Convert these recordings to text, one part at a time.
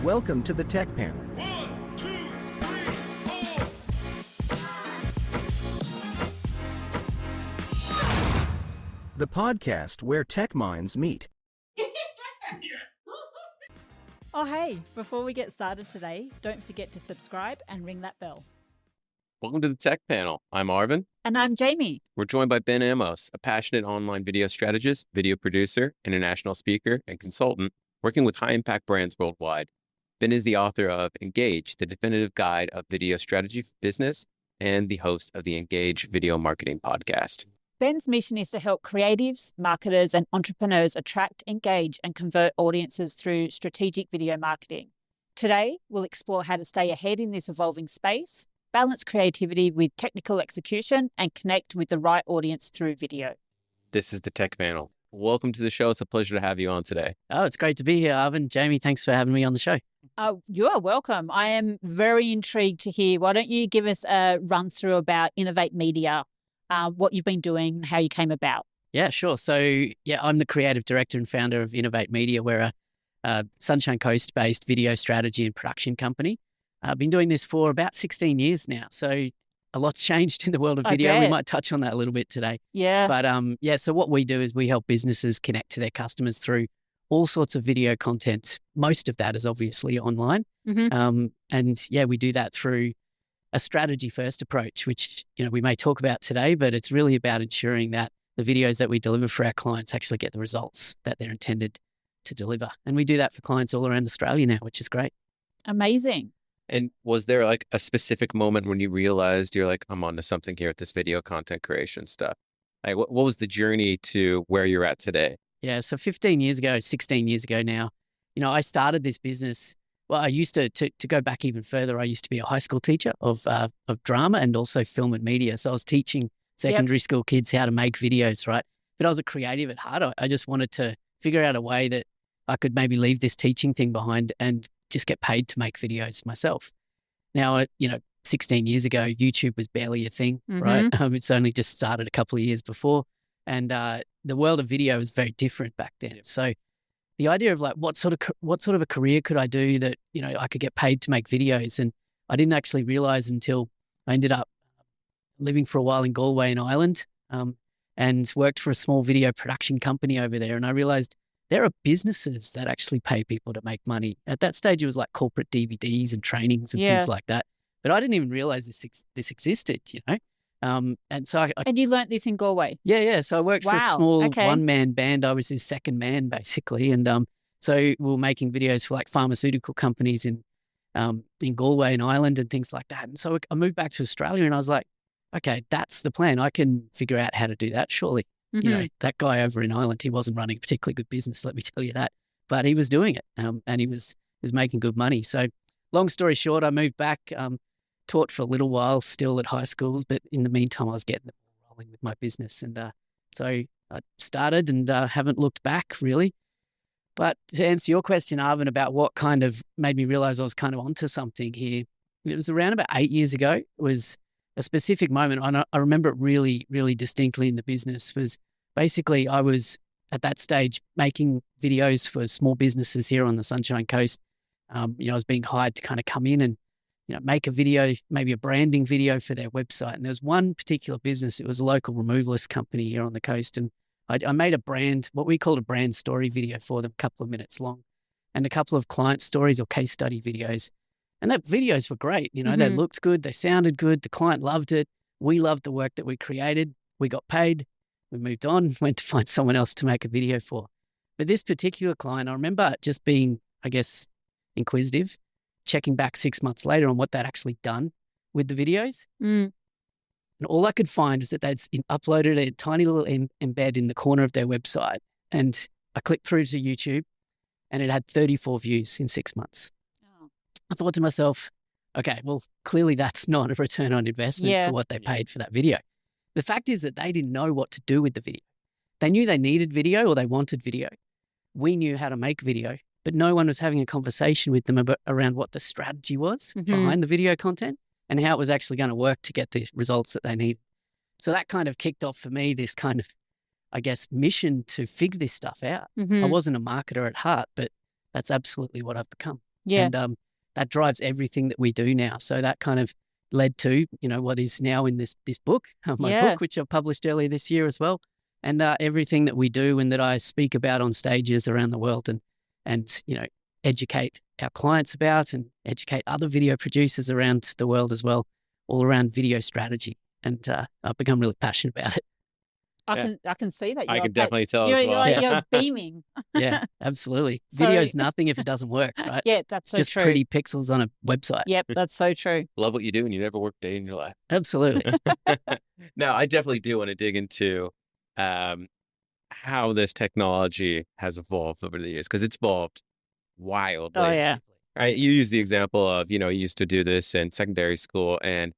Welcome to the Tech Panel. 1, 2, 3, 4. The podcast where tech minds meet. Oh, hey, before we get started today, don't forget to subscribe and ring that bell. Welcome to the Tech Panel. I'm Arvin. And I'm Jamie. We're joined by Ben Amos, a passionate online video strategist, video producer, international speaker, and consultant working with high-impact brands worldwide. Ben is the author of Engage, the definitive guide of video strategy for business, and the host of the Engage Video Marketing Podcast. Ben's mission is to help creatives, marketers, and entrepreneurs attract, engage, and convert audiences through strategic video marketing. Today, we'll explore how to stay ahead in this evolving space, balance creativity with technical execution, and connect with the right audience through video. This is the Tech Panel. Welcome to the show. It's a pleasure to have you on today. Oh, it's great to be here, Arvin. Jamie, thanks for having me on the show. You are welcome. I am very intrigued to hear. Why don't you give us a run through about Innovate Media, what you've been doing, how you came about? Yeah, sure. So, I'm the creative director and founder of Innovate Media. We're a Sunshine Coast-based video strategy and production company. I've been doing this for about 16 years now. So a lot's changed in the world of video. We might touch on that a little bit today. Yeah. But so what we do is we help businesses connect to their customers through all sorts of video content. Most of that is obviously online. Mm-hmm. We do that through a strategy-first approach, which, we may talk about today, but it's really about ensuring that the videos that we deliver for our clients actually get the results that they're intended to deliver. And we do that for clients all around Australia now, which is great. Amazing. And was there like a specific moment when you realized you're like, I'm onto something here with this video content creation stuff? Like, what was the journey to where you're at today? Yeah, so 16 years ago now, I started this business. Well, I used to go back even further. I used to be a high school teacher of drama and also film and media. So I was teaching secondary school kids how to make videos, right? But I was a creative at heart. I just wanted to figure out a way that I could maybe leave this teaching thing behind and just get paid to make videos myself. Now, 16 years ago, YouTube was barely a thing, right? It's only just started a couple of years before. And the world of video was very different back then. So the idea of like, what sort of a career could I do that, I could get paid to make videos? And I didn't actually realize until I ended up living for a while in Galway in Ireland and worked for a small video production company over there. And I realized there are businesses that actually pay people to make money. At that stage, it was like corporate DVDs and trainings and things like that. But I didn't even realize this existed, And so And you learnt this in Galway? Yeah. So I worked for a small one-man band. I was his second man, basically. And so we were making videos for like pharmaceutical companies in Galway and Ireland and things like that. And so I moved back to Australia and I was like, okay, that's the plan. I can figure out how to do that, surely. Mm-hmm. That guy over in Ireland, he wasn't running a particularly good business, let me tell you that. But he was doing it and he was making good money. So long story short, I moved back, taught for a little while still at high schools, but in the meantime, I was getting the ball rolling with my business. And so I started and haven't looked back really. But to answer your question, Arvin, about what kind of made me realize I was kind of onto something here, it was around about 8 years ago. It was a specific moment. I remember it really, really distinctly in the business. Was basically I was at that stage making videos for small businesses here on the Sunshine Coast. I was being hired to kind of come in and, make a video, maybe a branding video for their website. And there was one particular business. It was a local removalist company here on the coast. And I made what we called a brand story video for them, a couple of minutes long, and a couple of client stories or case study videos. And that videos were great. They looked good. They sounded good. The client loved it. We loved the work that we created. We got paid. We moved on, went to find someone else to make a video for. But this particular client, I remember just being, I guess, inquisitive, checking back 6 months later on what they'd actually done with the videos. And all I could find was that they'd uploaded a tiny little embed in the corner of their website. And I clicked through to YouTube and it had 34 views in 6 months. I thought to myself, okay, well, clearly that's not a return on investment for what they paid for that video. The fact is that they didn't know what to do with the video. They knew they needed video or they wanted video. We knew how to make video, but no one was having a conversation with them around what the strategy was behind the video content and how it was actually going to work to get the results that they need. So that kind of kicked off for me this kind of, I guess, mission to figure this stuff out. I wasn't a marketer at heart, but that's absolutely what I've become. Yeah. And that drives everything that we do now. So that kind of led to, what is now in this book, my book, which I published earlier this year as well. And everything that we do and that I speak about on stages around the world and educate our clients about and educate other video producers around the world as well, all around video strategy. And I've become really passionate about it. I can see that. I can definitely tell as well. You're beaming. Yeah, absolutely. So- Video's nothing if it doesn't work, right? Yeah, that's It's so just true. pretty pixels on a website. Yep, that's so true. Love what you do and you never work a day in your life. Absolutely. Now, I definitely do want to dig into how this technology has evolved over the years, because it's evolved wildly. Oh, yeah. Right? You use the example of, you used to do this in secondary school, and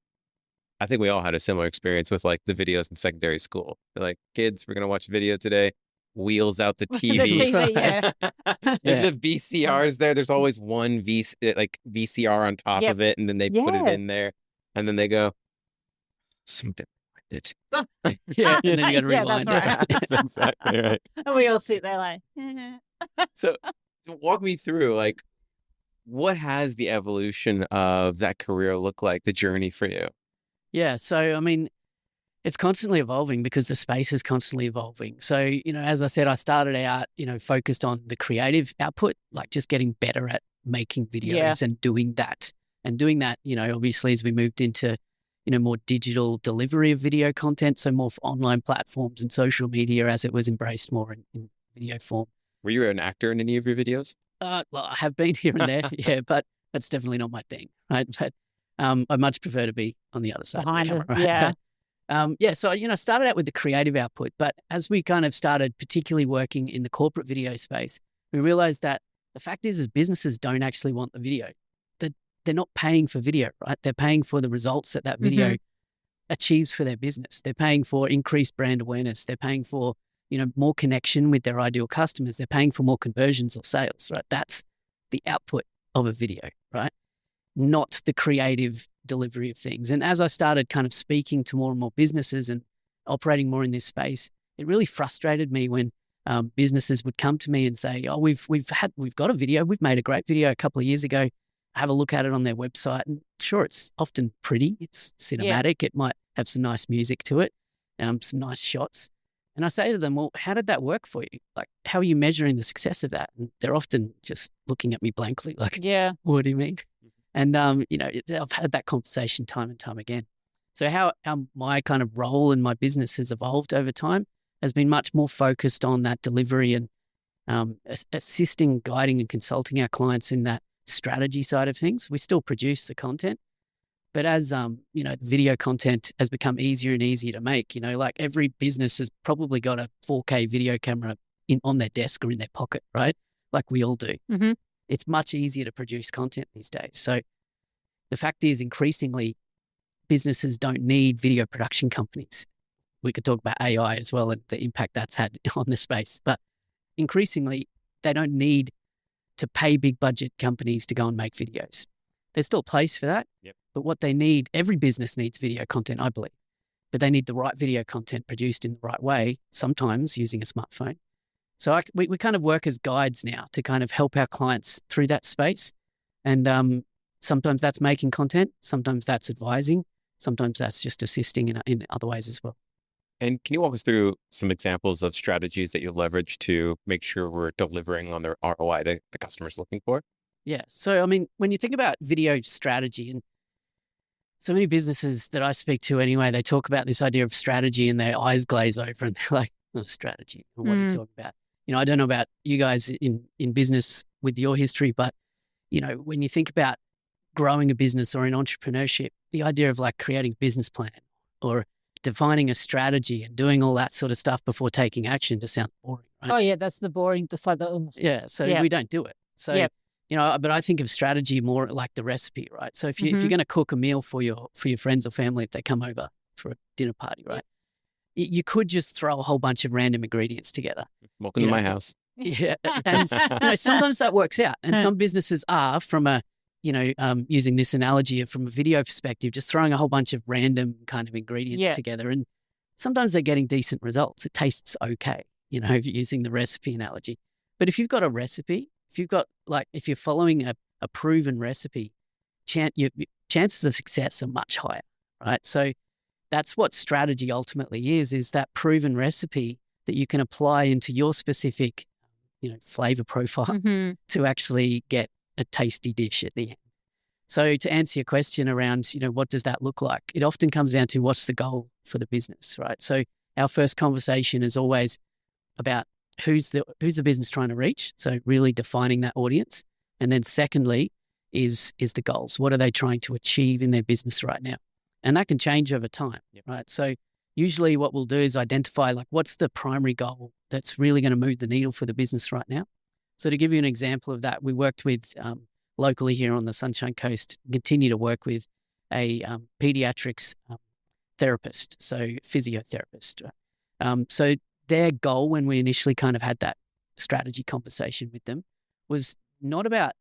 I think we all had a similar experience with like the videos in secondary school. They're like, kids, we're going to watch a video today. Wheels out the TV. The TV, yeah. If the VCR's there, there's always one VCR on top Yep. of it, and then they put it Yeah. in there, and then they go, something like it. Yeah, and then you got to Yeah, rewind. that's right. That's exactly right. And we all sit there like, So walk me through, like, what has the evolution of that career look like, the journey for you? Yeah. So, I mean, it's constantly evolving because the space is constantly evolving. So, as I said, I started out, focused on the creative output, like just getting better at making videos and doing that. And doing that, obviously as we moved into, more digital delivery of video content, so more for online platforms and social media as it was embraced more in video form. Were you an actor in any of your videos? Well, I have been here and there, yeah, but that's definitely not my thing, right? But I much prefer to be on the other side behind of it. the camera, right? Yeah. So, started out with the creative output, but as we kind of started particularly working in the corporate video space, we realized that the fact is businesses don't actually want the video. They're not paying for video, right? They're paying for the results that video achieves for their business. They're paying for increased brand awareness. They're paying for, more connection with their ideal customers. They're paying for more conversions or sales, right? That's the output of a video, right? Not the creative delivery of things. And as I started kind of speaking to more and more businesses and operating more in this space, it really frustrated me when businesses would come to me and say, "Oh, we've got a video. We've made a great video a couple of years ago. Have a look at it on their website." And sure, it's often pretty. It's cinematic. It might have some nice music to it, some nice shots. And I say to them, "Well, how did that work for you? Like, how are you measuring the success of that?" And they're often just looking at me blankly, like, Yeah. "What do you mean?" And, I've had that conversation time and time again. So how my kind of role in my business has evolved over time has been much more focused on that delivery and assisting, guiding and consulting our clients in that strategy side of things. We still produce the content, but as, the video content has become easier and easier to make, like every business has probably got a 4K video camera on their desk or in their pocket, right? Like we all do. Mm-hmm. It's much easier to produce content these days. So the fact is, increasingly, businesses don't need video production companies. We could talk about AI as well and the impact that's had on the space. But increasingly, they don't need to pay big budget companies to go and make videos. There's still a place for that. Yep. But what they need, every business needs video content, I believe. But they need the right video content produced in the right way, sometimes using a smartphone. So we kind of work as guides now to kind of help our clients through that space. And sometimes that's making content, sometimes that's advising, sometimes that's just assisting in other ways as well. And can you walk us through some examples of strategies that you leverage to make sure we're delivering on the ROI that the customer's looking for? Yeah. So, I mean, when you think about video strategy, and so many businesses that I speak to anyway, they talk about this idea of strategy and their eyes glaze over and they're like, "Oh, strategy, what are you talking about?" I don't know about you guys in business with your history, but, when you think about growing a business or in entrepreneurship, the idea of like creating a business plan or defining a strategy and doing all that sort of stuff before taking action just sounds boring, right? Oh, yeah, that's the boring, just like the... Yeah. So Yeah. we don't do it. So, Yep. but I think of strategy more like the recipe, right? So if you're going to cook a meal for your friends or family, if they come over for a dinner party, right? You could just throw a whole bunch of random ingredients together. Welcome to my house. Yeah. And sometimes that works out. And some businesses are from a, using this analogy from a video perspective, just throwing a whole bunch of random kind of ingredients together. And sometimes they're getting decent results. It tastes okay, if you're using the recipe analogy. But if you've got a recipe, if you're following a proven recipe, your chances of success are much higher, right? So that's what strategy ultimately is that proven recipe that you can apply into your specific, flavor profile to actually get a tasty dish at the end. So to answer your question around, what does that look like? It often comes down to what's the goal for the business, right? So our first conversation is always about who's the business trying to reach. So really defining that audience. And then secondly is the goals. What are they trying to achieve in their business right now? And that can change over time, right? So usually what we'll do is identify what's the primary goal that's really going to move the needle for the business right now. So to give you an example of that, we worked with locally here on the Sunshine Coast, continue to work with a pediatrics therapist, so physiotherapist. So their goal when we initially kind of had that strategy conversation with them was not about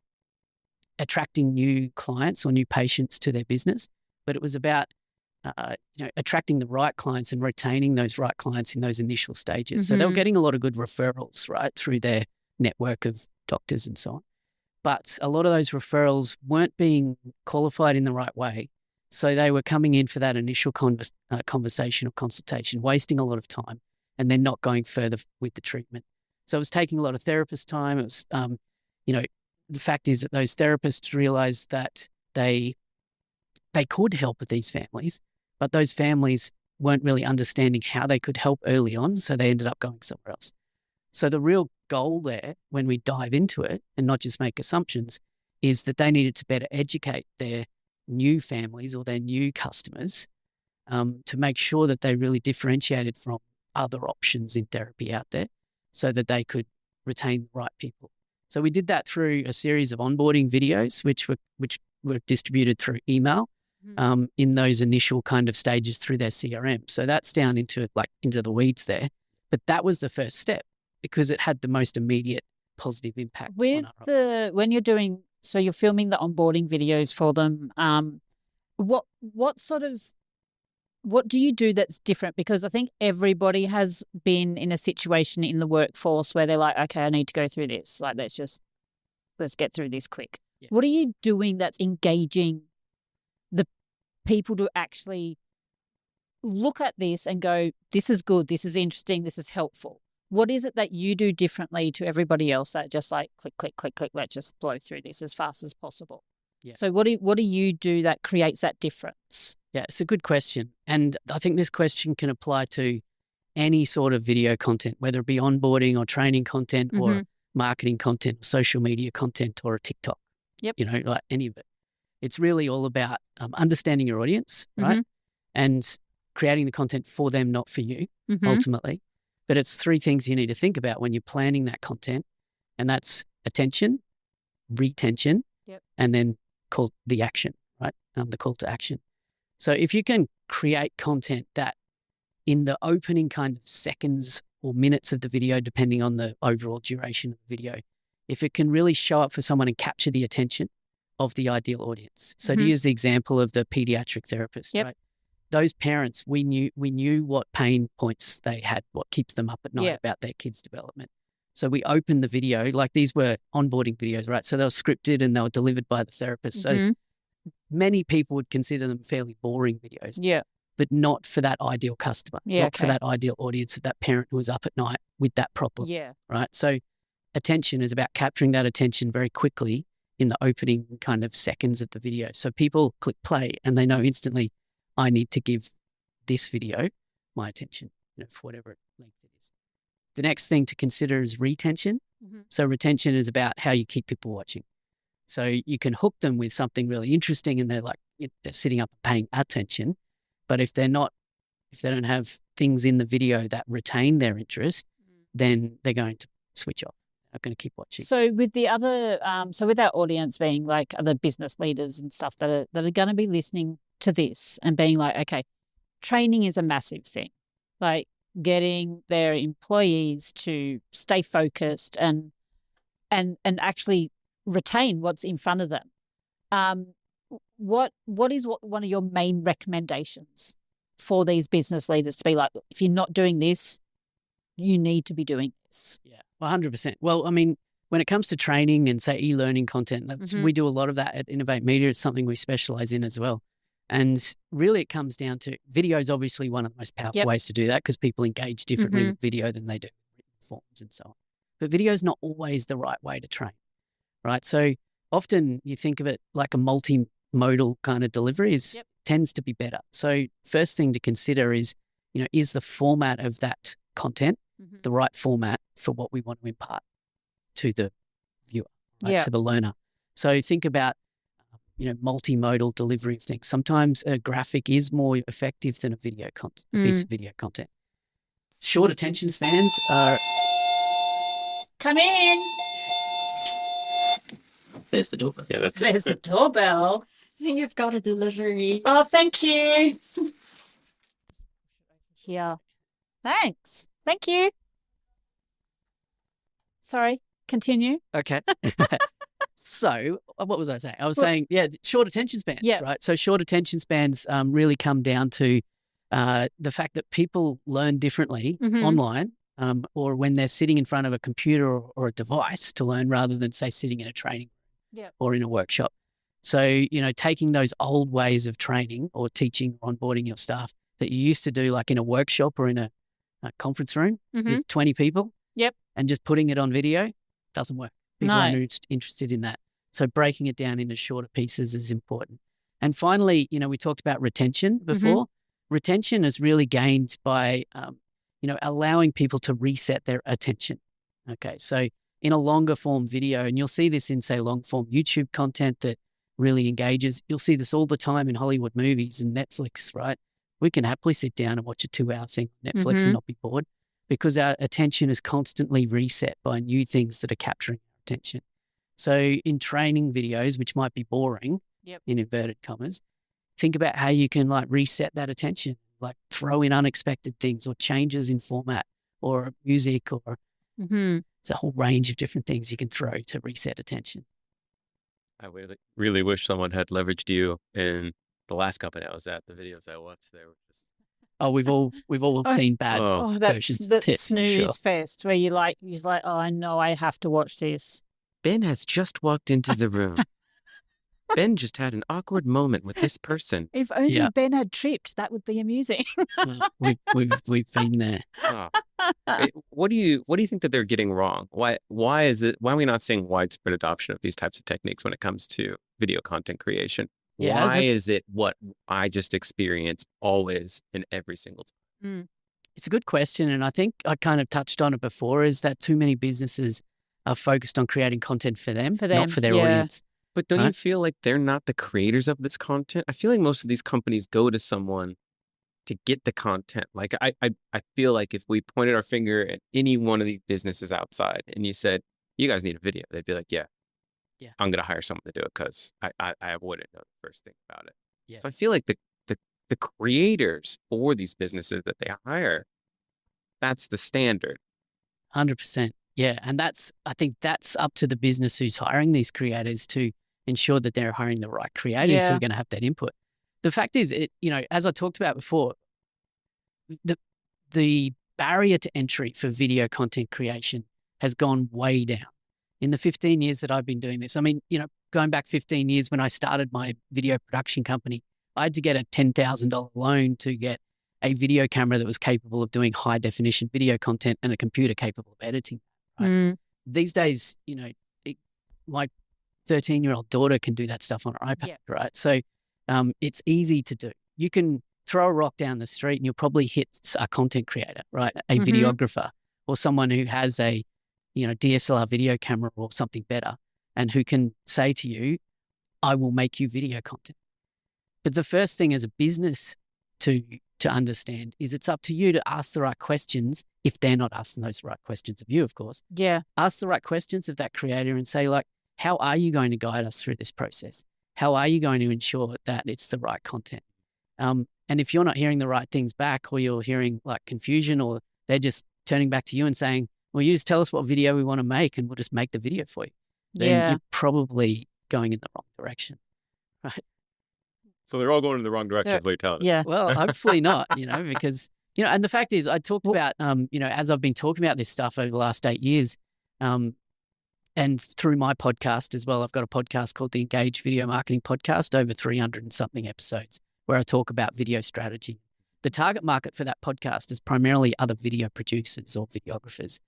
attracting new clients or new patients to their business, but it was about attracting the right clients and retaining those right clients in those initial stages. So they were getting a lot of good referrals, right, through their network of doctors and so on. But a lot of those referrals weren't being qualified in the right way. So they were coming in for that initial conversation or consultation, wasting a lot of time, and then not going further with the treatment. So it was taking a lot of therapist time. It was, the fact is that those therapists realized that they could help with these families, but those families weren't really understanding how they could help early on. So they ended up going somewhere else. So the real goal there, when we dive into it and not just make assumptions, is that they needed to better educate their new families or their new customers to make sure that they really differentiated from other options in therapy out there so that they could retain the right people. So we did that through a series of onboarding videos, which were distributed through email in those initial kind of stages through their CRM. So that's down into the weeds there. But that was the first step because it had the most immediate positive impact. When you're doing, so you're filming the onboarding videos for them, what do you do that's different? Because I think everybody has been in a situation in the workforce where they're like, okay, I need to go through this. Let's get through this quick. Yeah. What are you doing that's engaging the people to actually look at this and go, this is good, this is interesting, this is helpful? What is it that you do differently to everybody else that just click, click, click, click, let's just blow through this as fast as possible? Yeah. So what do you do that creates that difference? Yeah, it's a good question. And I think this question can apply to any sort of video content, whether it be onboarding or training content or marketing content, social media content or a TikTok. Yep. Any of it. It's really all about understanding your audience, right? And creating the content for them, not for you, ultimately. But it's three things you need to think about when you're planning that content. And that's attention, retention, and then the action, right? The call to action. So if you can create content that in the opening kind of seconds or minutes of the video, depending on the overall duration of the video, if it can really show up for someone and capture the attention of the ideal audience. So to use the example of the pediatric therapist, right? Those parents, we knew what pain points they had, what keeps them up at night about their kids' development. So we opened the video, these were onboarding videos, right? So they were scripted and they were delivered by the therapist. So many people would consider them fairly boring videos. Yeah. But not for that ideal customer, for that ideal audience of that parent who was up at night with that problem. Yeah. Right. So attention is about capturing that attention very quickly in the opening kind of seconds of the video. So people click play and they know instantly, I need to give this video my attention, for whatever length it is. The next thing to consider is retention. So retention is about how you keep people watching. So you can hook them with something really interesting and they're they're sitting up and paying attention. But if they don't have things in the video that retain their interest, then they're going to switch off. They're going to keep watching. So with the other, with our audience being other business leaders and stuff that are going to be listening to this and being okay, training is a massive thing. Getting their employees to stay focused and actually retain what's in front of them. What is one of your main recommendations for these business leaders to be if you're not doing this, you need to be doing this? Yeah, 100%. Well, when it comes to training and say e-learning content, Mhm. we do a lot of that at Innovate Media. It's something we specialize in as well. And really it comes down to video is obviously one of the most powerful Yep. ways to do that because people engage differently Mhm. with video than they do with written forms and so on. But video is not always the right way to train, right? So often you think of it like a multimodal kind of delivery tends to be better. So first thing to consider is, is the format of that content Mhm. the right format for what we want to impart to the viewer, right, to the learner. So think about, multimodal delivery of things. Sometimes a graphic is more effective than a piece of video content. Short attention spans are... Come in. There's the doorbell. Yeah, that's There's the doorbell. You've got a delivery. Oh, thank you. Here. Thanks. Thank you. Sorry, continue. Okay. So what was I saying? I was saying, short attention spans, right? So short attention spans really come down to the fact that people learn differently online or when they're sitting in front of a computer or a device to learn rather than, say, sitting in a training room or in a workshop. So, taking those old ways of training or teaching or onboarding your staff that you used to do like in a workshop or in a conference room with 20 people and just putting it on video doesn't work. People aren't interested in that. So breaking it down into shorter pieces is important. And finally, we talked about retention before. Retention is really gained by, allowing people to reset their attention. Okay, so in a longer form video, and you'll see this in, say, long form YouTube content that really engages. You'll see this all the time in Hollywood movies and Netflix, right? We can happily sit down and watch a 2-hour thing on Netflix and not be bored because our attention is constantly reset by new things that are capturing our attention. So in training videos, which might be boring in inverted commas, think about how you can like reset that attention, like throw in unexpected things or changes in format or music or it's a whole range of different things you can throw to reset attention. I really wish someone had leveraged you in the last company I was at. The videos I watched there were just... Oh, we've all seen bad versions of tips. Snooze fest where you're like, oh, I know I have to watch this. Ben has just walked into the room. Ben just had an awkward moment with this person. If only Ben had tripped, that would be amusing. We've been there. What do you think that they're getting wrong? Why are we not seeing widespread adoption of these types of techniques when it comes to video content creation? Why is it what I just experienced always in every single time? It's a good question. And I think I kind of touched on it before, is that too many businesses are focused on creating content for them, not for their audience. But don't you feel like they're not the creators of this content? I feel like most of these companies go to someone to get the content. Like I feel like if we pointed our finger at any one of these businesses outside and you said, you guys need a video, they'd be like, yeah, I'm going to hire someone to do it because I wouldn't know the first thing about it. Yeah. So I feel like the creators for these businesses that they hire, that's the standard. 100%. Yeah. And I think that's up to the business who's hiring these creators to ensure that they're hiring the right creators who are going to have that input. The fact is, as I talked about before, the barrier to entry for video content creation has gone way down. In the 15 years that I've been doing this, I mean, going back 15 years when I started my video production company, I had to get a $10,000 loan to get a video camera that was capable of doing high definition video content and a computer capable of editing. Right? These days, my 13-year-old daughter can do that stuff on her iPad, right? So it's easy to do. You can throw a rock down the street and you'll probably hit a content creator, right? A videographer or someone who has a DSLR video camera or something better and who can say to you, I will make you video content. But the first thing as a business to understand is it's up to you to ask the right questions if they're not asking those right questions of you, of course. Yeah. Ask the right questions of that creator and say, like, how are you going to guide us through this process? How are you going to ensure that it's the right content? And if you're not hearing the right things back or you're hearing like confusion or they're just turning back to you and saying, well, you just tell us what video we want to make and we'll just make the video for you. Then you're probably going in the wrong direction, right? So they're all going in the wrong direction, is what you're telling me. Yeah. Well, hopefully not, because, and the fact is I talked about, as I've been talking about this stuff over the last 8 years, And through my podcast as well, I've got a podcast called the Engage Video Marketing Podcast, over 300 and something episodes, where I talk about video strategy. The target market for that podcast is primarily other video producers or videographers,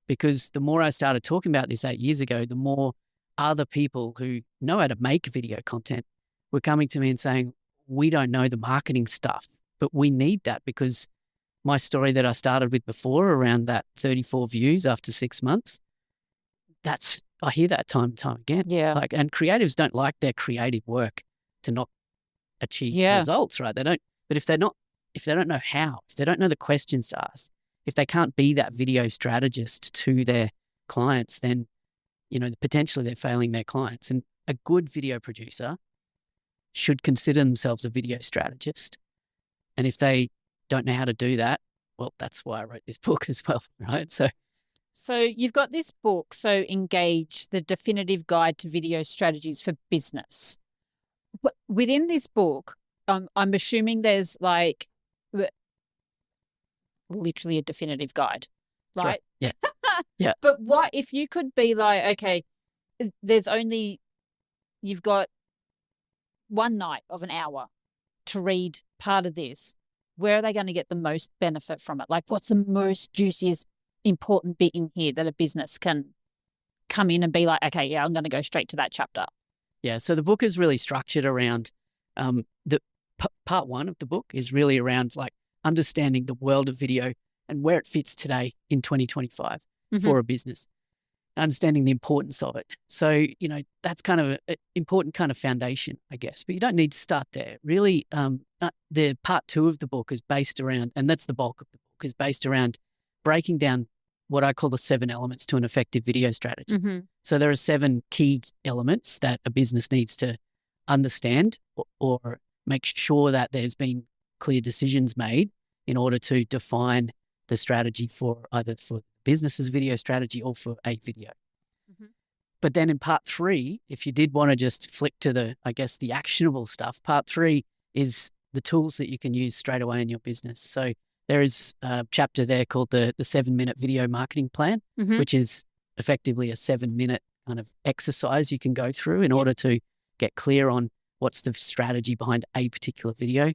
because the more I started talking about this 8 years ago, the more other people who know how to make video content were coming to me and saying, we don't know the marketing stuff, but we need that, because my story that I started with before around that 34 views after 6 months, I hear that time and time again. Yeah. And creatives don't like their creative work to not achieve results, right? But if they don't know how, if they don't know the questions to ask, if they can't be that video strategist to their clients, then, potentially they're failing their clients. And a good video producer should consider themselves a video strategist. And if they don't know how to do that, well, that's why I wrote this book as well, right? So you've got this book, so Engage, the definitive guide to video strategies for business. Within this book, I'm assuming there's like literally a definitive guide, right? Right. Yeah. Yeah. But what if you could be like, okay, you've got one night of an hour to read part of this. Where are they going to get the most benefit from it? Like, what's the most juiciest, important bit in here that a business can come in and be like, okay, yeah, I'm going to go straight to that chapter? Yeah. So the book is really structured around part one of the book is really around like understanding the world of video and where it fits today in 2025 for a business, understanding the importance of it. So, that's kind of an important kind of foundation, I guess, but you don't need to start there. Really, the part two of the book is based around, and that's the bulk of the book, is based around breaking down what I call the 7 elements to an effective video strategy. So there are 7 key elements that a business needs to understand or make sure that there's been clear decisions made in order to define the strategy for either for business's video strategy or for a video. But then in part 3, if you did want to just flick to the actionable stuff, part 3 is the tools that you can use straight away in your business. So there is a chapter there called the 7-minute video marketing plan, which is effectively a 7-minute kind of exercise you can go through in order to get clear on what's the strategy behind a particular video.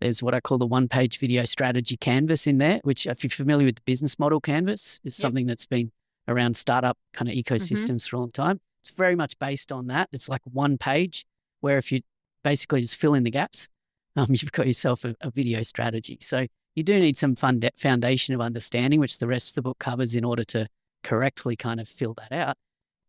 There's what I call the 1-page video strategy canvas in there, which, if you're familiar with the business model canvas, is something that's been around startup kind of ecosystems for a long time. It's very much based on that. It's like 1 page where if you basically just fill in the gaps, you've got yourself a video strategy. So you do need some foundation of understanding, which the rest of the book covers in order to correctly kind of fill that out.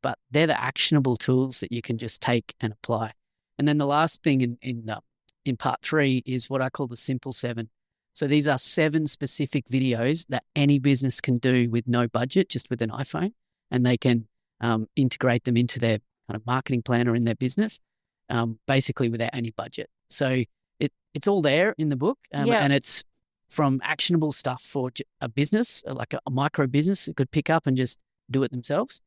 But they're the actionable tools that you can just take and apply. And then the last thing in part 3 is what I call the simple 7. So these are 7 specific videos that any business can do with no budget, just with an iPhone, and they can integrate them into their kind of marketing plan or in their business, basically without any budget. So it's all there in the book, and it's from actionable stuff for a business, like a micro business that could pick up and just do it themselves,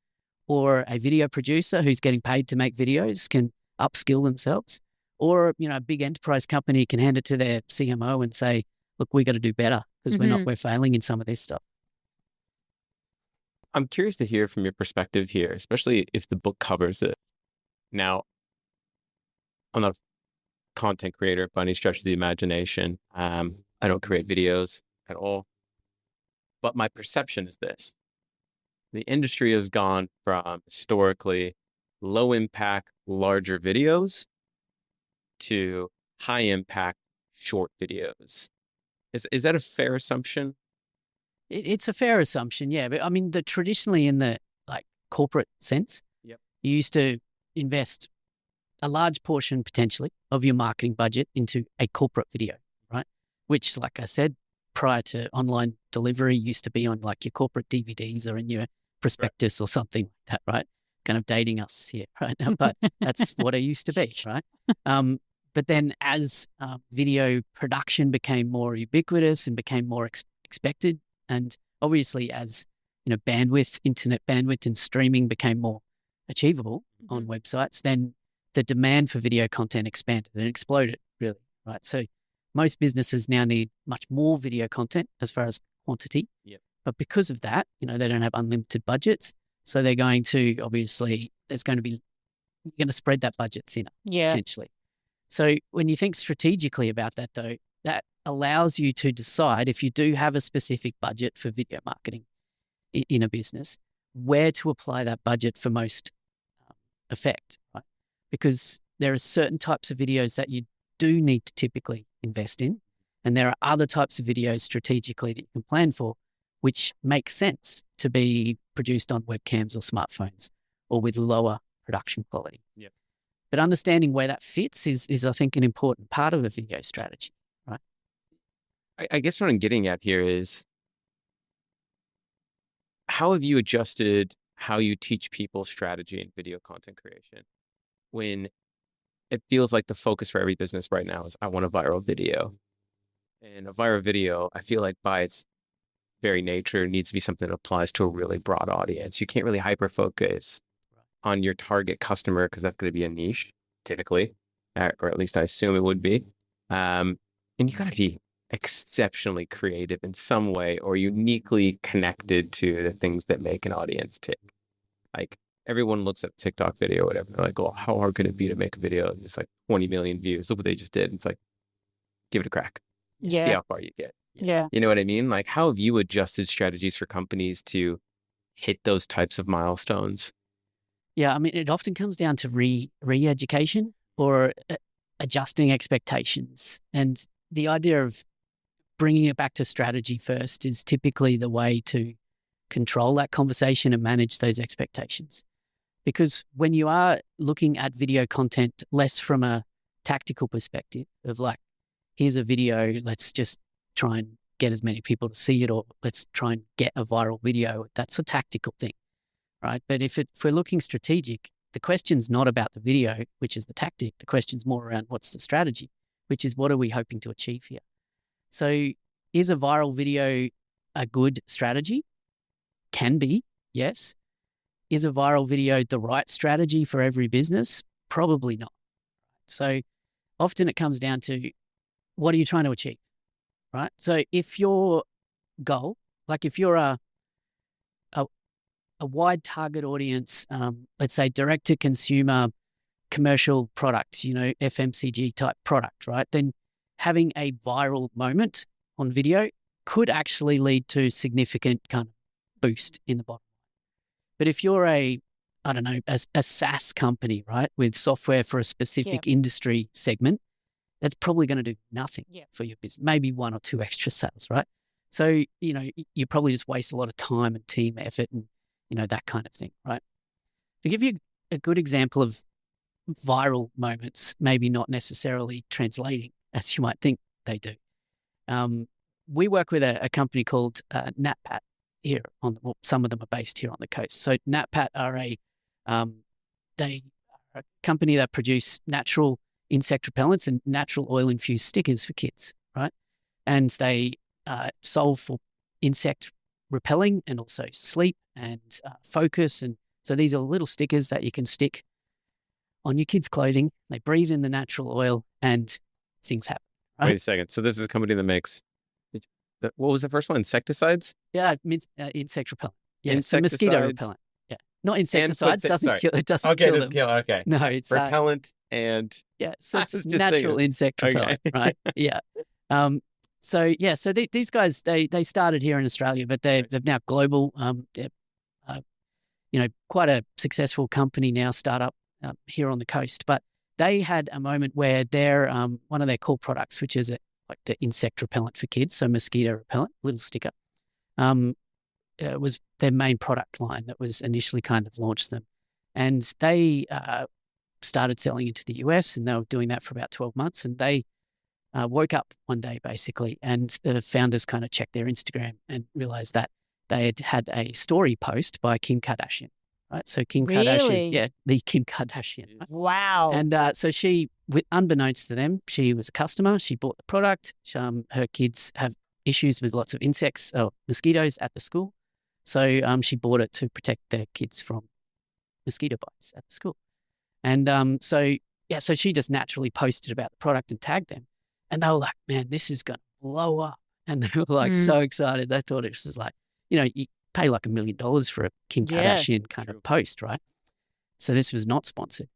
or a video producer who's getting paid to make videos can upskill themselves, or a big enterprise company can hand it to their CMO and say, look, we got to do better because we're failing in some of this stuff. I'm curious to hear from your perspective here, especially if the book covers it. Now, I'm not a content creator by any stretch of the imagination. I don't create videos at all. But my perception is this. The industry has gone from historically low impact, larger videos to high impact, short videos. Is that a fair assumption? It's a fair assumption, yeah. But I mean, traditionally in the corporate sense, you used to invest a large portion potentially of your marketing budget into a corporate video, right? Which, like I said, prior to online delivery, used to be on like your corporate DVDs or in your prospectus or something like that, right? Kind of dating us here right now, but that's what it used to be, right? But then as video production became more ubiquitous and became more expected, and obviously as internet bandwidth and streaming became more achievable on websites, then the demand for video content expanded and exploded, really, right? So most businesses now need much more video content as far as quantity. But because of that, they don't have unlimited budgets. So they're going to, obviously, you're going to spread that budget thinner, Yeah. potentially. So when you think strategically about that, though, that allows you to decide, if you do have a specific budget for video marketing in a business, where to apply that budget for most effect, right? Because there are certain types of videos that you do need to typically invest in, and there are other types of videos strategically that you can plan for, which make sense to be produced on webcams or smartphones or with lower production quality. Yeah. But understanding where that fits is, I think, an important part of a video strategy, right? I guess what I'm getting at here is, how have you adjusted how you teach people strategy in video content creation when it feels like the focus for every business right now is, I want a viral video? And a viral video, I feel like by its very nature, needs to be something that applies to a really broad audience. You can't really hyper-focus on your target customer, because that's going to be a niche, typically, or at least I assume it would be. And you got to be exceptionally creative in some way, or uniquely connected to the things that make an audience tick. Like, everyone looks at TikTok video or whatever. They're like, well, how hard could it be to make a video? It's like 20 million views. Look what they just did. It's like, give it a crack. Yeah. See how far you get. Yeah. You know what I mean? Like, how have you adjusted strategies for companies to hit those types of milestones? Yeah, I mean, it often comes down to re-education or adjusting expectations. And the idea of bringing it back to strategy first is typically the way to control that conversation and manage those expectations. Because when you are looking at video content less from a tactical perspective of like, here's a video, let's just try and get as many people to see it, or let's try and get a viral video, that's a tactical thing, right? But if we're looking strategic, the question's not about the video, which is the tactic. The question's more around what's the strategy, which is what are we hoping to achieve here? So is a viral video a good strategy? Can be, yes. Is a viral video the right strategy for every business? Probably not. So often it comes down to, what are you trying to achieve, right? So if your goal, like if you're a wide target audience, let's say direct to consumer commercial product, FMCG type product, right? Then having a viral moment on video could actually lead to significant kind of boost in the bottom line. But if you're a SaaS company, right, with software for a specific industry segment, that's probably going to do nothing for your business, maybe 1 or 2 extra sales, right? So, you probably just waste a lot of time and team effort and, that kind of thing, right? To give you a good example of viral moments, maybe not necessarily translating as you might think they do. We work with a company called NatPat here some of them are based here on the coast. So NatPat are a company that produce natural insect repellents and natural oil-infused stickers for kids, right? And they solve for insect repelling and also sleep and focus. And so these are little stickers that you can stick on your kids' clothing. They breathe in the natural oil and things happen. Right? Wait a second. So this is a company that makes, what was the first one? Insecticides? Yeah, insect repellent. Yeah, it's a mosquito repellent. Yeah, not insecticides. Doesn't kill. It doesn't kill them. Okay. No, it's repellent and so it's natural insect repellent, right? Yeah. So these guys they started here in Australia, but they're now global. Quite a successful company now, startup here on the coast. But they had a moment where their one of their core products, which is like the insect repellent for kids, so mosquito repellent, little sticker, was their main product line that was initially kind of launched them. And they started selling into the US, and they were doing that for about 12 months. And they woke up one day, basically, and the founders kind of checked their Instagram and realized that they had a story post by Kim Kardashian, right? So Kim Kardashian, the Kim Kardashian. Right? Wow. And so she, unbeknownst to them, she was a customer. She bought the product. Her kids have issues with lots of mosquitoes at the school. So she bought it to protect their kids from mosquito bites at the school. And so she just naturally posted about the product and tagged them. And they were like, man, this is going to blow up. And they were like so excited. They thought it was like, pay like $1 million for a Kim Yeah, Kardashian kind of post, right? So this was not sponsored.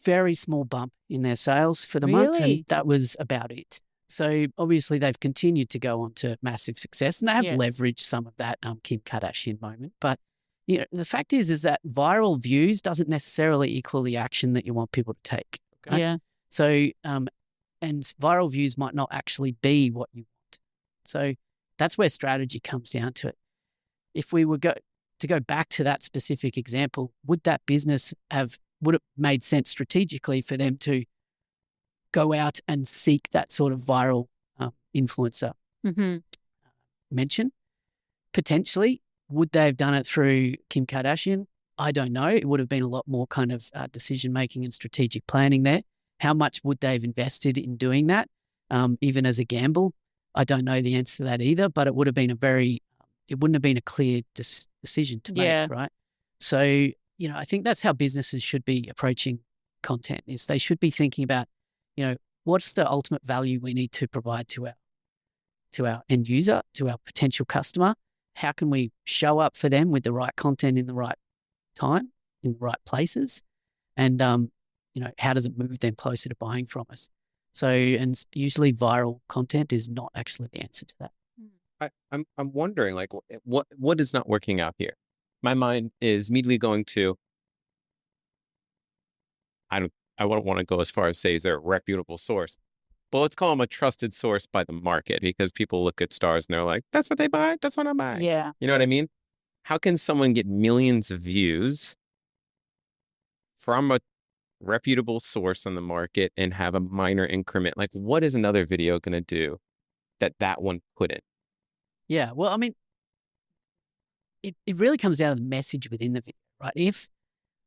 Very small bump in their sales for the month, and Really? that was about it. So obviously they've continued to go on to massive success, and they have Yeah. leveraged some of that Kim Kardashian moment. But the fact is that viral views doesn't necessarily equal the action that you want people to take. Okay? Yeah. So and viral views might not actually be what you want. So that's where strategy comes down to it. If we were to go back to that specific example, would that business would it made sense strategically for them to go out and seek that sort of viral influencer Mm-hmm. mention? Potentially. Would they have done it through Kim Kardashian? I don't know. It would have been a lot more kind of decision-making and strategic planning there. How much would they have invested in doing that, even as a gamble? I don't know the answer to that either, but it would have been it wouldn't have been a clear decision to make, right? So, I think that's how businesses should be approaching content, is they should be thinking about, what's the ultimate value we need to provide to our end user, to our potential customer? How can we show up for them with the right content in the right time, in the right places? And, how does it move them closer to buying from us? So, and usually viral content is not actually the answer to that. I'm wondering, like, what is not working out here? My mind is immediately going to, I don't want to go as far as say they're a reputable source, but let's call them a trusted source by the market, because people look at stars and they're like, that's what they buy, that's what I buy. Yeah. You know what I mean? How can someone get millions of views from a reputable source on the market and have a minor increment? Like, what is another video going to do that one couldn't? Yeah, well, I mean, it really comes down to the message within the video, right?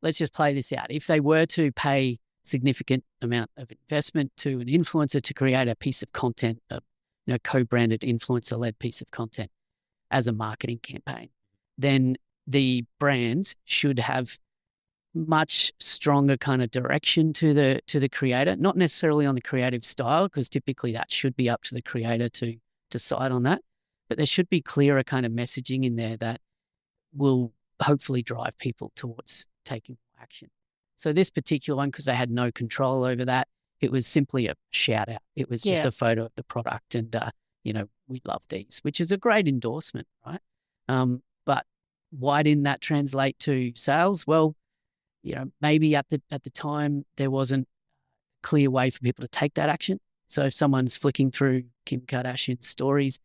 Let's just play this out. If they were to pay significant amount of investment to an influencer to create a piece of content, a co-branded influencer-led piece of content as a marketing campaign, then the brand should have much stronger kind of direction to the creator, not necessarily on the creative style, because typically that should be up to the creator to decide on that. But there should be clearer kind of messaging in there that will hopefully drive people towards taking action. So this particular one, because they had no control over that, it was simply a shout out. It was just a photo of the product and, we love these, which is a great endorsement, right? But why didn't that translate to sales? Well, maybe at the time there wasn't a clear way for people to take that action. So if someone's flicking through Kim Kardashian's stories,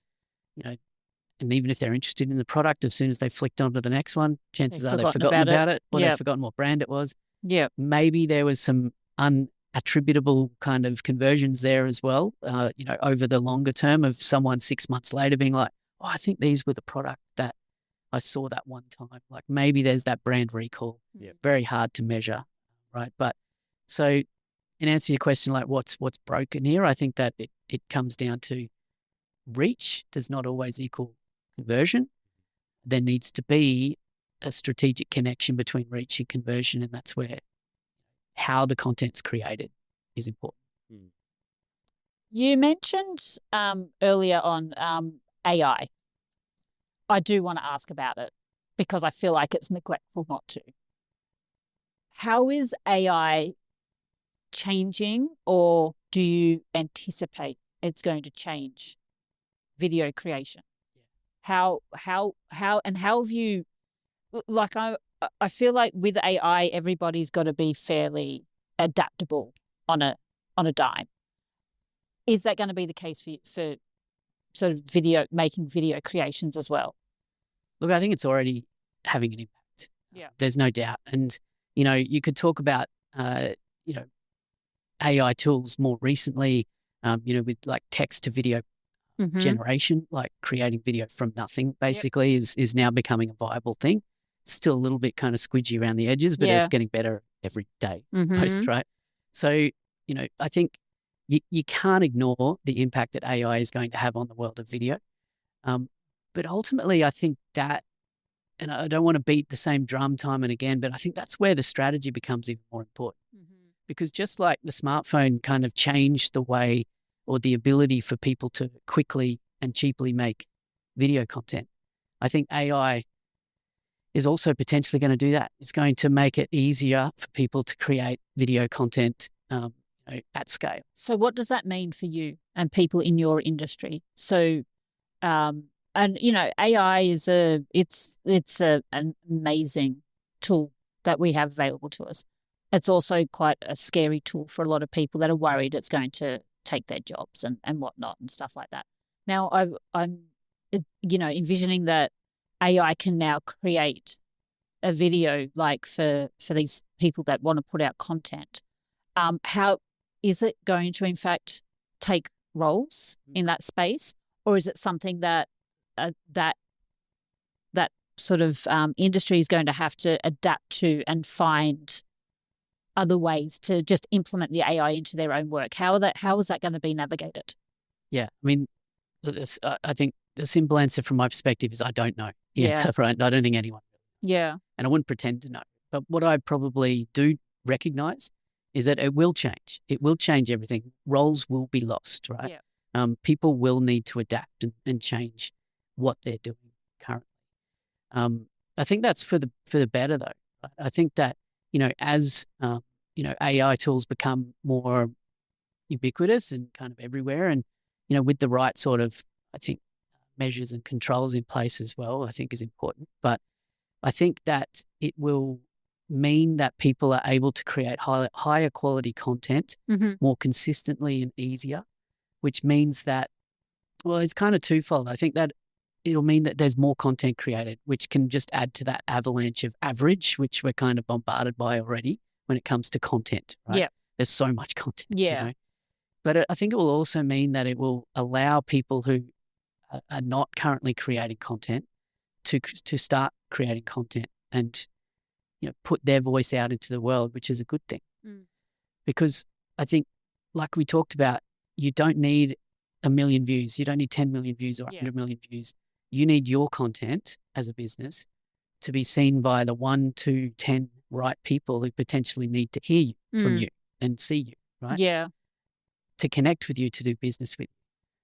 and even if they're interested in the product, as soon as they flicked onto the next one, chances are they've forgotten about it, or they've forgotten what brand it was. Yeah. Maybe there was some unattributable kind of conversions there as well, over the longer term of someone 6 months later being like, oh, I think these were the product that I saw that one time. Like maybe there's that brand recall. Yeah. Very hard to measure, right? But so in answer to your question, like what's broken here, I think that it comes down to reach does not always equal conversion. There needs to be a strategic connection between reach and conversion, and that's where how the content's created is important. You mentioned earlier on AI. I do want to ask about it because I feel like it's neglectful not to. How is AI changing, or do you anticipate it's going to change video creation? How have you, like, I feel like with AI, everybody's got to be fairly adaptable on a dime. Is that going to be the case for sort of making video creations as well? Look, I think it's already having an impact. Yeah. There's no doubt. And, you could talk about, AI tools more recently, with like text to video generation, like creating video from nothing basically is now becoming a viable thing. Still a little bit kind of squidgy around the edges, but it's getting better every day, most, right? So, I think you can't ignore the impact that AI is going to have on the world of video. But ultimately, I think that, and I don't want to beat the same drum time and again, but I think that's where the strategy becomes even more important. Because just like the smartphone kind of changed the way or the ability for people to quickly and cheaply make video content, I think AI is also potentially going to do that. It's going to make it easier for people to create video content at scale. So what does that mean for you and people in your industry? So, and AI is an amazing tool that we have available to us. It's also quite a scary tool for a lot of people that are worried it's going to take their jobs and whatnot and stuff like that. Now, I'm envisioning that AI can now create a video like for these people that want to put out content. How is it going to, in fact, take roles in that space, or is it something that that sort of industry is going to have to adapt to and find other ways to just implement the AI into their own work? How is that going to be navigated? Yeah, I mean, I think the simple answer from my perspective is I don't know the answer, right? I don't think anyone. Yeah. And I wouldn't pretend to know. But what I probably do recognize is that it will change. It will change everything. Roles will be lost, right? Yeah. People will need to adapt and change what they're doing currently. I think that's for the better, though. I think that, as AI tools become more ubiquitous and kind of everywhere, and with the right sort of, I think, measures and controls in place as well, I think is important. But I think that it will mean that people are able to create higher quality content more consistently and easier, which means that, well, it's kind of twofold. I think that it'll mean that there's more content created, which can just add to that avalanche of average, which we're kind of bombarded by already when it comes to content, right? Yeah. There's so much content. Yeah. But I think it will also mean that it will allow people who are not currently creating content to start creating content and put their voice out into the world, which is a good thing. Because I think, like we talked about, you don't need 1 million views. You don't need 10 million views or 100 million views. You need your content as a business to be seen by the 1 to 10 right people who potentially need to hear you from you and see you, right? Yeah. To connect with you, to do business with you.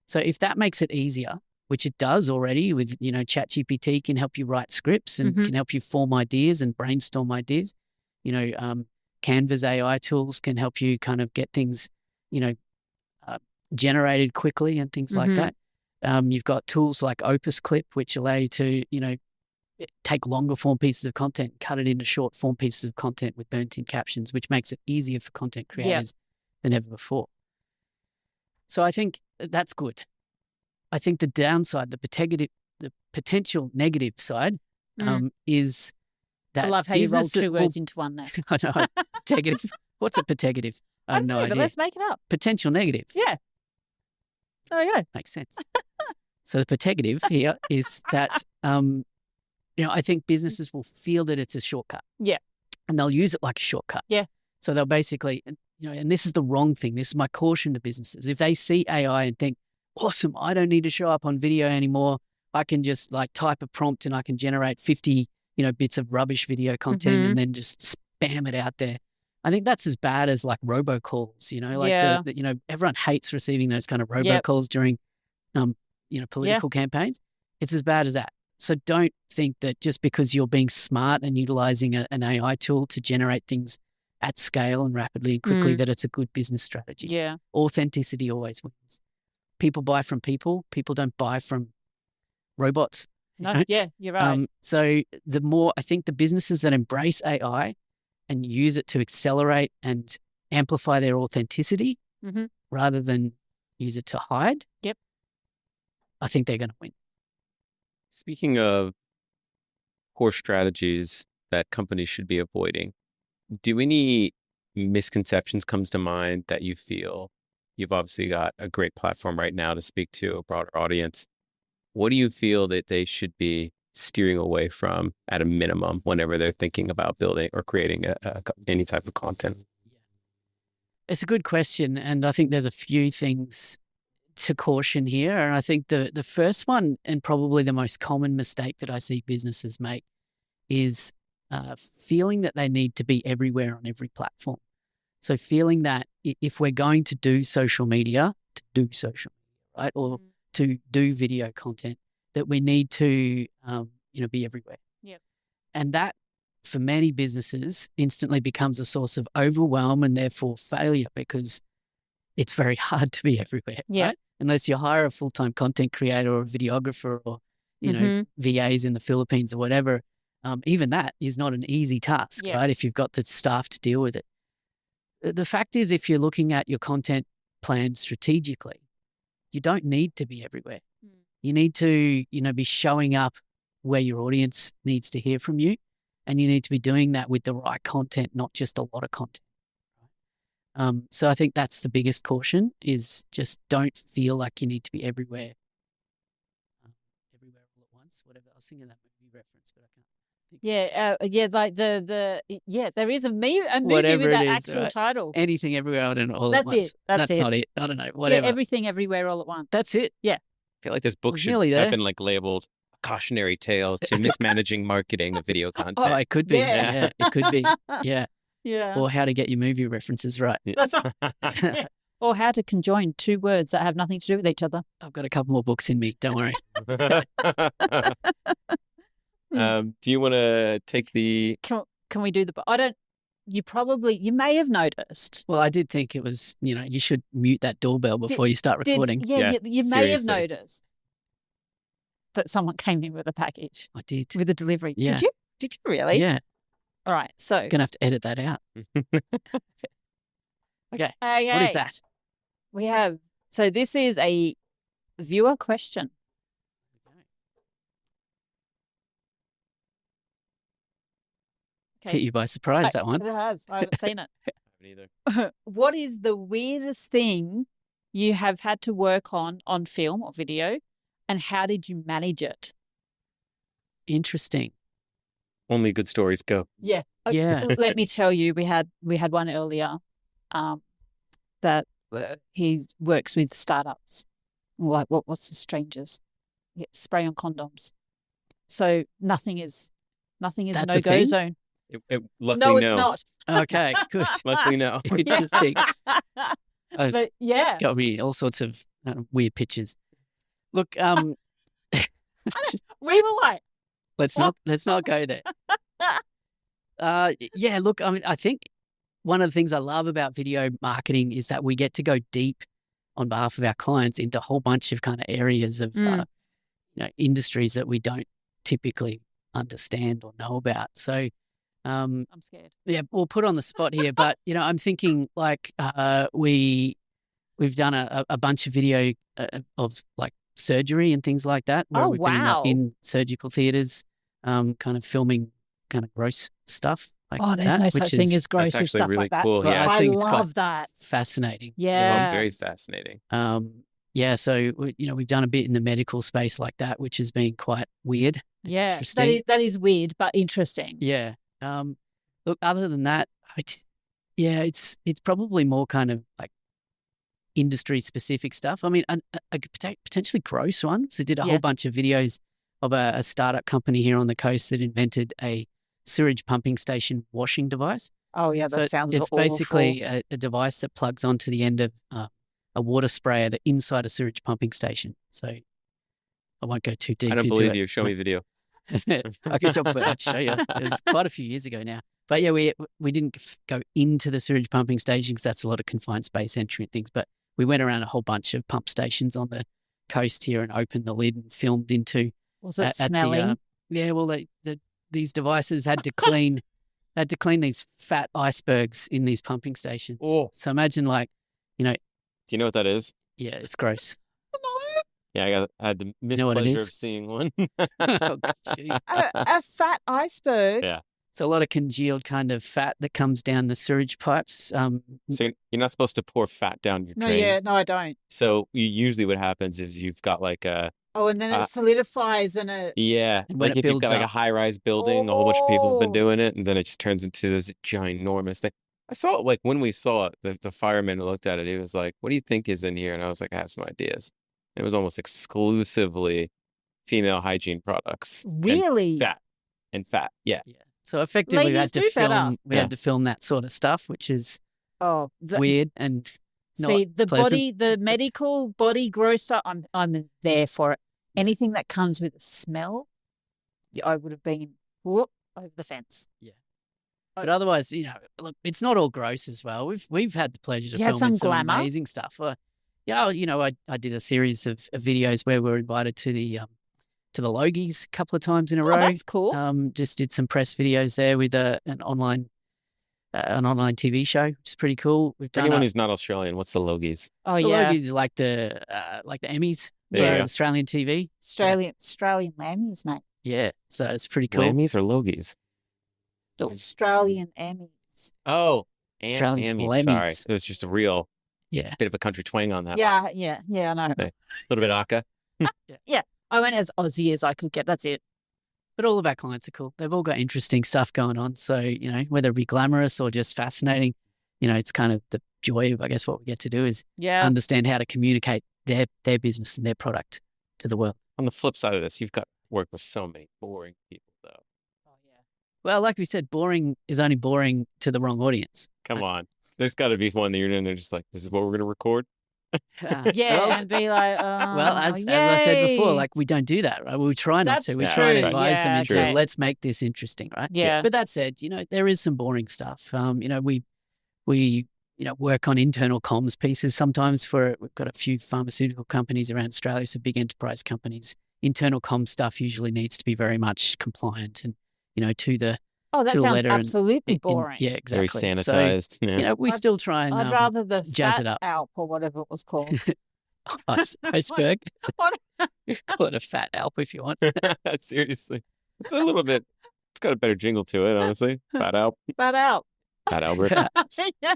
So if that makes it easier, which it does already with, ChatGPT can help you write scripts and can help you form ideas and brainstorm ideas. Canva's AI tools can help you kind of get things, generated quickly and things like that. You've got tools like Opus Clip, which allow you to, take longer form pieces of content, cut it into short form pieces of content with burnt-in captions, which makes it easier for content creators than ever before. So I think that's good. I think the downside, the potential negative side, is that I love how you rolled two words into one there. I know. Negative. What's a petegative? I have no idea. But let's make it up. Potential negative. Yeah. There we go. Makes sense. So the petegative here is that, I think businesses will feel that it's a shortcut. Yeah. And they'll use it like a shortcut. Yeah. So they'll basically, and this is the wrong thing. This is my caution to businesses. If they see AI and think, awesome, I don't need to show up on video anymore. I can just type a prompt and I can generate 50, bits of rubbish video content and then just spam it out there. I think that's as bad as robocalls, everyone hates receiving those kind of robocalls during, political campaigns. It's as bad as that. So don't think that just because you're being smart and utilizing an AI tool to generate things at scale and rapidly and quickly that it's a good business strategy. Yeah. Authenticity always wins. People buy from people. People don't buy from robots. No, yeah, you're right. So the more, I think the businesses that embrace AI and use it to accelerate and amplify their authenticity rather than use it to hide, I think they're going to win. Speaking of core strategies that companies should be avoiding, do any misconceptions comes to mind that you feel? You've obviously got a great platform right now to speak to a broader audience. What do you feel that they should be steering away from at a minimum whenever they're thinking about building or creating any type of content? It's a good question. And I think there's a few things to caution here. And I think the first one, and probably the most common mistake that I see businesses make, is feeling that they need to be everywhere on every platform. So feeling that if we're going to do social media, right, or to do video content, that we need to, be everywhere. Yep. And that, for many businesses, instantly becomes a source of overwhelm and therefore failure, because it's very hard to be everywhere, Yeah. right? Unless you hire a full-time content creator or a videographer or, VAs in the Philippines or whatever. Even that is not an easy task, Yeah. right? If you've got the staff to deal with it. The fact is, if you're looking at your content plan strategically, you don't need to be everywhere. You need to, be showing up where your audience needs to hear from you. And you need to be doing that with the right content, not just a lot of content. So I think that's the biggest caution, is just don't feel like you need to be everywhere. Everywhere all at once, whatever. I was thinking that movie reference, but I can't think. Like there is a movie Whatever with it that is, actual right? title. Anything everywhere all at That's once. it. That's it. not it. I don't know. Whatever. Yeah, everything everywhere all at once. That's it. Yeah. I feel like this book was should nearly have there. been like labeled a cautionary tale to mismanaging marketing of video content. Oh, it could be. Yeah. Yeah, it could be. Yeah. Yeah. Or how to get your movie references right. That's right. Yeah. Or how to conjoin two words that have nothing to do with each other. I've got a couple more books in me. Don't worry. Do you want to take the? Can we do the? I don't. You may have noticed. Well, I did think it was, you should mute that doorbell before you start recording. Yeah, you may have seriously. noticed that someone came in with a package, I did. with a delivery. Yeah. Did you? Did you really? Yeah. All right. So. Going to have to edit that out. Okay. Okay. What is that? We have. So this is a viewer question. It's hit you by surprise, that one. It has. I haven't seen it. Haven't either. What is the weirdest thing you have had to work on film or video, and how did you manage it? Interesting. Only good stories go. Yeah. Yeah. Let me tell you, we had one earlier that he works with startups. Like, what's the strangest? Yeah, spray on condoms. So nothing is That's a a no-go thing? zone. Luckily, No, it's not. Okay, good. Luckily, no. Interesting. Those But yeah. got me all sorts of weird pictures. Look, We were like, let's not go there. Yeah, look, I mean, I think one of the things I love about video marketing is that we get to go deep on behalf of our clients into a whole bunch of kind of areas of industries that we don't typically understand or know about. So I'm scared. yeah, we'll put on the spot here, but I'm thinking like we've done a bunch of video of like surgery and things like that. Where Oh, we've been wow. in surgical theaters, kind of filming kind of gross stuff like Oh, there's that, no which such thing is as gross That's with actually stuff really like that. cool. Well, Yeah, I think it's love quite that. fascinating. Yeah. very fascinating. Yeah, so we've done a bit in the medical space like that, which has been quite weird. Yeah. Interesting. That is weird, but interesting. Yeah. Look, other than that, it's probably more kind of like industry specific stuff. I mean, a potentially gross one. So I did a Yeah. whole bunch of videos of a startup company here on the coast that invented a sewage pumping station washing device. Oh, yeah, that So sounds it's awful. basically a device that plugs onto the end of a water sprayer that inside a sewage pumping station. So I won't go too deep. I don't into believe it. you. Show me video. I could talk about it, show you. It was quite a few years ago now. But yeah, we didn't go into the sewage pumping station because that's a lot of confined space entry and things. But we went around a whole bunch of pump stations on the coast here and opened the lid and filmed into. Was it at smelling? These devices had to clean these fat icebergs in these pumping stations. Oh. So imagine Do you know what that is? yeah, it's gross. Yeah, I had the know what it mispleasure is? of seeing one. Oh, geez. a fat iceberg? Yeah. It's a lot of congealed kind of fat that comes down the sewage pipes. So you're not supposed to pour fat down your No, drain. yeah, no, I don't. So usually what happens is you've got like a Oh, and then it solidifies and it. yeah, And when like it if you've builds got like a up. high-rise building, a whole bunch of people have been Oh. doing it, and then it just turns into this ginormous thing. I saw it like when we saw it, the fireman looked at it. He was like, "What do you think is in here?" And I was like, "I have some ideas." It was almost exclusively female hygiene products. Really? And fat. Yeah. Yeah. So effectively, we Ladies had to do better. film. We Yeah. had to film that sort of stuff, which is Oh, weird and not see the pleasant. body, the medical body grosser. I'm there for it. Anything that comes with a smell, I would have been whoop over the fence. But otherwise, look, it's not all gross as well. We've had the pleasure to You had film in some glamour? amazing stuff. I did a series of videos where we were invited to the Logies a couple of times in a row. That's cool. Just did some press videos there with an online TV show, which is pretty cool. We've For done anyone who's not Australian, what's the Logies? Oh the yeah, Logies is like the Emmys There you for go. Australian TV. Australian lammies, mate. Yeah, so it's pretty cool. Lammies or Logies? Australian Emmys. Oh, Australian Emmys, sorry. Emmys. It was just a real Yeah. bit of a country twang on that one. Yeah, I know. A little bit Aka. I went as Aussie as I could get. That's it. But all of our clients are cool. They've all got interesting stuff going on. So, whether it be glamorous or just fascinating, it's kind of the joy of, I guess, what we get to do is Yeah. understand how to communicate their business and their product to the world. On the flip side of this, you've got to work with so many boring people, though. Oh, yeah. Well, like we said, boring is only boring to the wrong audience. Come on. There's got to be one that you're in there just like, this is what we're going to record. Yeah, Well, and be like, well, as I said before, yay. like we don't do that, right? We try not That's to. We true. try and Yeah, advise them into okay. let's make this interesting, right? Yeah. But that said, there is some boring stuff. We work on internal comms pieces sometimes we've got a few pharmaceutical companies around Australia, so big enterprise companies. Internal comms stuff usually needs to be very much compliant and, to the Oh, that to the sounds letter and absolutely boring. yeah, Very exactly. sanitized. yeah. So, we I'd- still try and I'd rather the jazz fat it up. Alp or whatever it was called. iceberg. What? Call it a fat Alp if you want. Seriously. It's a little bit, it's got a better jingle to it, honestly. Fat Alp. Fat Alp. Fat Albert. Yeah.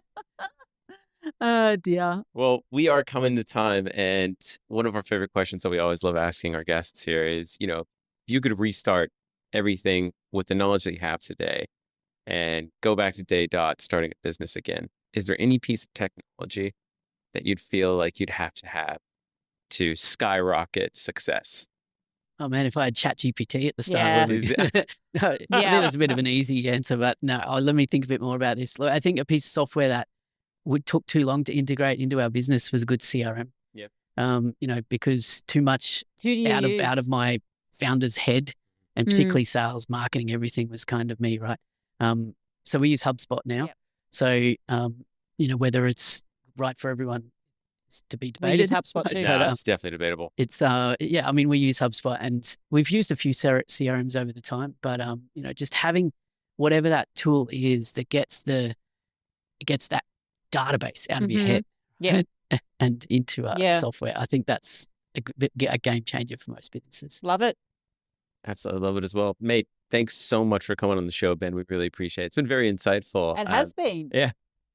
Oh dear. Well, we are coming to time, and one of our favorite questions that we always love asking our guests here is, if you could restart everything with the knowledge that you have today and go back to day dot starting a business again, is there any piece of technology that you'd feel like you'd have to skyrocket success? Oh man, if I had ChatGPT at the start, Yeah. I would be- no, I think that's a bit of an easy answer, but no, let me think a bit more about this. Look, I think a piece of software that took too long to integrate into our business was a good CRM. Yep. Because too much Who do you use? out of my founder's head, and particularly sales, marketing, everything was kind of me, right? So we use HubSpot now. Yep. So whether it's right for everyone is to be We debated. use HubSpot too. Yeah, But, it's definitely debatable. it's we use HubSpot, and we've used a few CRMs over the time, but just having whatever that tool is that gets that database out of your Mhm. head Yeah. and into Yeah. software, I think that's a game changer for most businesses. Love it. Absolutely love it as well. Mate, thanks so much for coming on the show, Ben. We really appreciate it. It's been very insightful. It has been. yeah.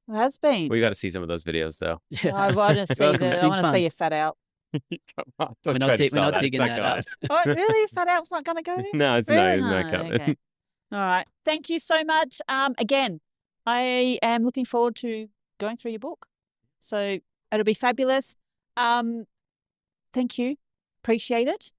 It has been. We got to see some of those videos, though. Yeah. I want to see Welcome. It's I been want to fun. see you fat out. Come on. We're Don't not try to we're sell not that. digging It's that not up. Oh, really? Fat out's not going to go in? No, it's Really? not. It's not No, coming. okay. All right. Thank you so much. Again, I am looking forward to going through your book. So it'll be fabulous. Thank you. Appreciate it.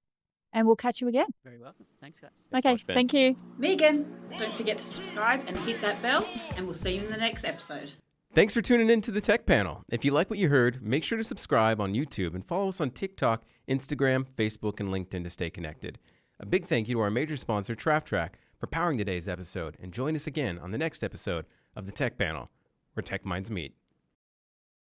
And we'll catch you again. Very welcome. Thanks, guys. so Okay. much, Ben. Thank you. Me again. Don't forget to subscribe and hit that bell, and we'll see you in the next episode. Thanks for tuning in to the Tech Panel. If you like what you heard, make sure to subscribe on YouTube and follow us on TikTok, Instagram, Facebook, and LinkedIn to stay connected. A big thank you to our major sponsor, TraffTrack, for powering today's episode, and join us again on the next episode of the Tech Panel, where tech minds meet.